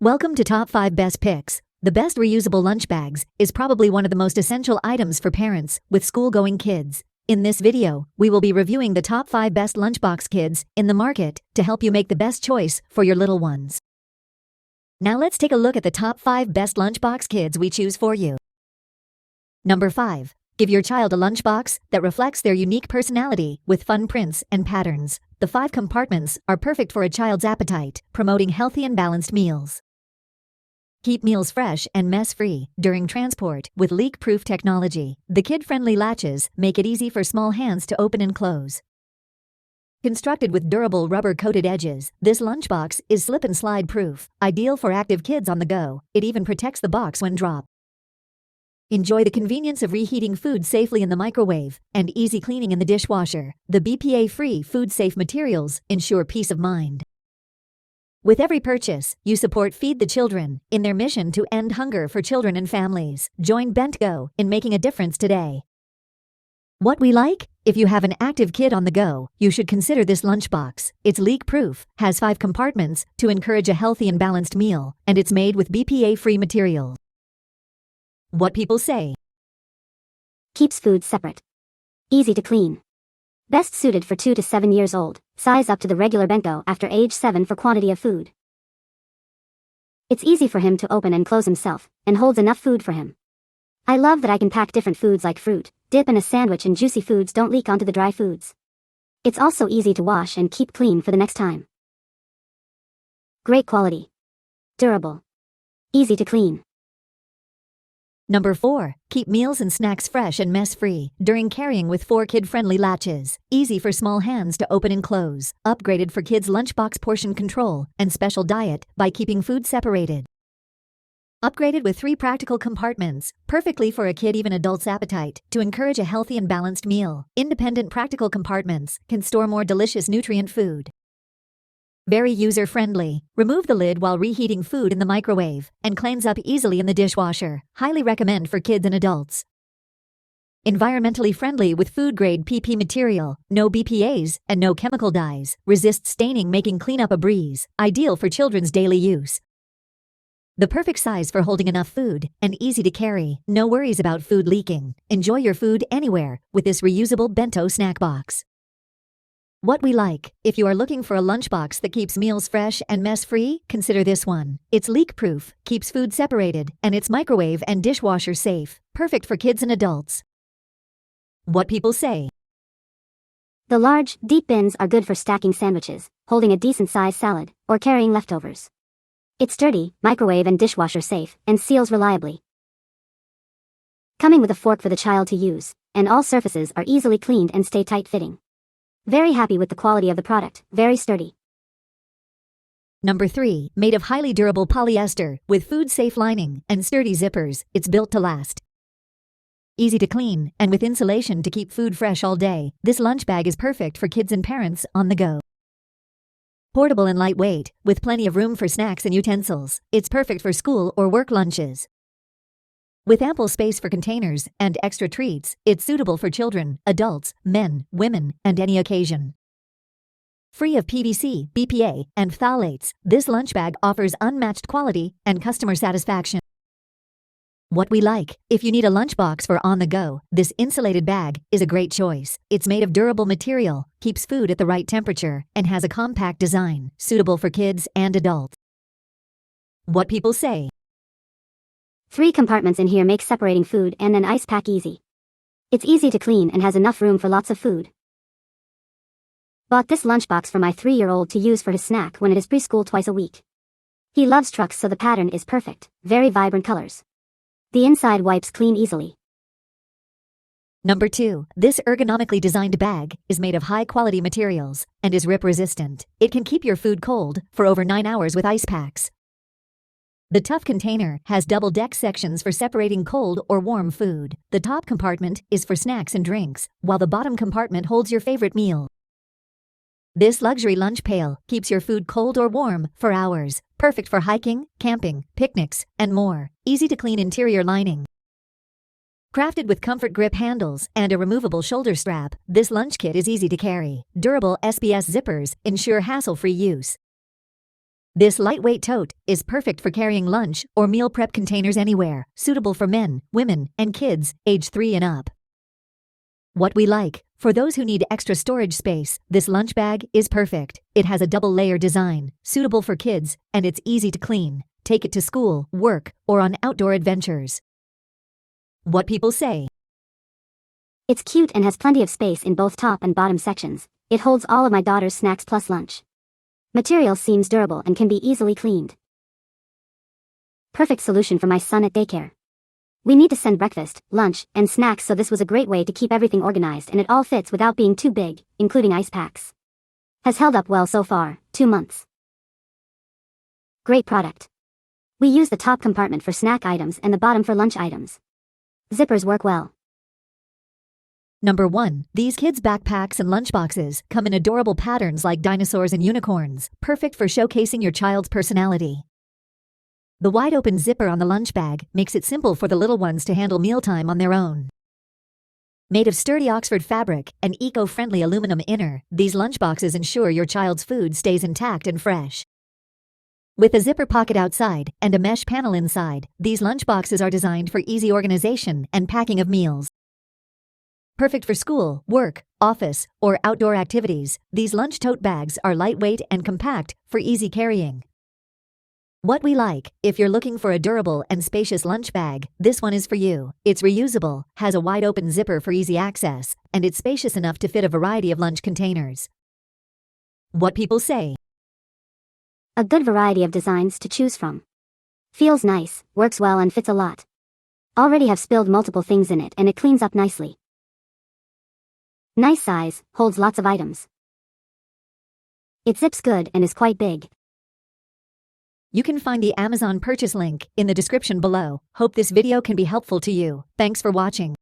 Welcome to Top 5 Best Picks. The best reusable lunch bags is probably one of the most essential items for parents with school-going kids. In this video, we will be reviewing the top 5 best lunchbox kits in the market to help you make the best choice for your little ones. Now let's take a look at the top 5 best lunchbox kits we choose for you. Number 5. Give your child a lunchbox that reflects their unique personality with fun prints and patterns. The 5 compartments are perfect for a child's appetite, promoting healthy and balanced meals. Keep meals fresh and mess-free during transport with leak-proof technology. The kid-friendly latches make it easy for small hands to open and close. Constructed with durable rubber-coated edges, this lunchbox is slip and slide proof, ideal for active kids on the go. It even protects the box when dropped. Enjoy the convenience of reheating food safely in the microwave and easy cleaning in the dishwasher. The BPA-free food-safe materials ensure peace of mind. With every purchase, you support Feed the Children in their mission to end hunger for children and families. Join Bentgo in making a difference today. What we like? If you have an active kid on the go, you should consider this lunchbox. It's leak-proof, has 5 compartments to encourage a healthy and balanced meal, and it's made with BPA-free materials. What people say. Keeps food separate. Easy to clean. Best suited for 2 to 7 years old, size up to the regular Bentgo after age 7 for quantity of food. It's easy for him to open and close himself, and holds enough food for him. I love that I can pack different foods like fruit, dip in a sandwich, and juicy foods don't leak onto the dry foods. It's also easy to wash and keep clean for the next time. Great quality. Durable. Easy to clean. Number 4. Keep meals and snacks fresh and mess-free during carrying with 4 kid-friendly latches. Easy for small hands to open and close. Upgraded for kids' lunchbox portion control and special diet by keeping food separated. Upgraded with 3 practical compartments, perfectly for a kid even adult's appetite, to encourage a healthy and balanced meal. Independent practical compartments can store more delicious nutrient food. Very user-friendly. Remove the lid while reheating food in the microwave and cleans up easily in the dishwasher. Highly recommend for kids and adults. Environmentally friendly with food-grade PP material, no BPAs and no chemical dyes. Resists staining, making cleanup a breeze. Ideal for children's daily use. The perfect size for holding enough food and easy to carry. No worries about food leaking. Enjoy your food anywhere with this reusable bento snack box. What we like. If you are looking for a lunchbox that keeps meals fresh and mess-free, consider this one. It's leak-proof, keeps food separated, and it's microwave and dishwasher safe. Perfect for kids and adults. What people say. The large, deep bins are good for stacking sandwiches, holding a decent-sized salad, or carrying leftovers. It's sturdy, microwave and dishwasher safe, and seals reliably. Coming with a fork for the child to use, and all surfaces are easily cleaned and stay tight-fitting. Very happy with the quality of the product, very sturdy. Number 3. Made of highly durable polyester with food-safe lining and sturdy zippers, it's built to last. Easy to clean and with insulation to keep food fresh all day, this lunch bag is perfect for kids and parents on the go. Portable and lightweight, with plenty of room for snacks and utensils, it's perfect for school or work lunches. With ample space for containers and extra treats, it's suitable for children, adults, men, women, and any occasion. Free of PVC, BPA, and phthalates, this lunch bag offers unmatched quality and customer satisfaction. What we like. If you need a lunchbox for on the go, this insulated bag is a great choice. It's made of durable material, keeps food at the right temperature, and has a compact design, suitable for kids and adults. What people say. 3 compartments in here make separating food and an ice pack easy. It's easy to clean and has enough room for lots of food. Bought this lunchbox for my 3-year-old to use for his snack when it is preschool twice a week. He loves trucks, so the pattern is perfect, very vibrant colors. The inside wipes clean easily. Number 2. This ergonomically designed bag is made of high-quality materials and is rip-resistant. It can keep your food cold for over 9 hours with ice packs. The tough container has double deck sections for separating cold or warm food. The top compartment is for snacks and drinks, while the bottom compartment holds your favorite meal. This luxury lunch pail keeps your food cold or warm for hours. Perfect for hiking, camping, picnics, and more. Easy to clean interior lining. Crafted with comfort grip handles and a removable shoulder strap, this lunch kit is easy to carry. Durable SBS zippers ensure hassle-free use. This lightweight tote is perfect for carrying lunch or meal prep containers anywhere, suitable for men, women, and kids age 3 and up. What we like: for those who need extra storage space, this lunch bag is perfect. It has a double-layer design, suitable for kids, and it's easy to clean. Take it to school, work, or on outdoor adventures. What people say: It's cute and has plenty of space in both top and bottom sections. It holds all of my daughter's snacks plus lunch. Material seems durable and can be easily cleaned. Perfect solution for my son at daycare. We need to send breakfast, lunch, and snacks, so this was a great way to keep everything organized, and it all fits without being too big, including ice packs. Has held up well so far, 2 months. Great product. We use the top compartment for snack items and the bottom for lunch items. Zippers work well. Number 1. These kids' backpacks and lunchboxes come in adorable patterns like dinosaurs and unicorns, perfect for showcasing your child's personality. The wide-open zipper on the lunch bag makes it simple for the little ones to handle mealtime on their own. Made of sturdy Oxford fabric and eco-friendly aluminum inner, these lunchboxes ensure your child's food stays intact and fresh. With a zipper pocket outside and a mesh panel inside, these lunchboxes are designed for easy organization and packing of meals. Perfect for school, work, office, or outdoor activities, these lunch tote bags are lightweight and compact for easy carrying. What we like: if you're looking for a durable and spacious lunch bag, this one is for you. It's reusable, has a wide-open zipper for easy access, and it's spacious enough to fit a variety of lunch containers. What people say: A good variety of designs to choose from. Feels nice, works well, and fits a lot. Already have spilled multiple things in it, and it cleans up nicely. Nice size, holds lots of items. It zips good and is quite big. You can find the Amazon purchase link in the description below. Hope this video can be helpful to you. Thanks for watching.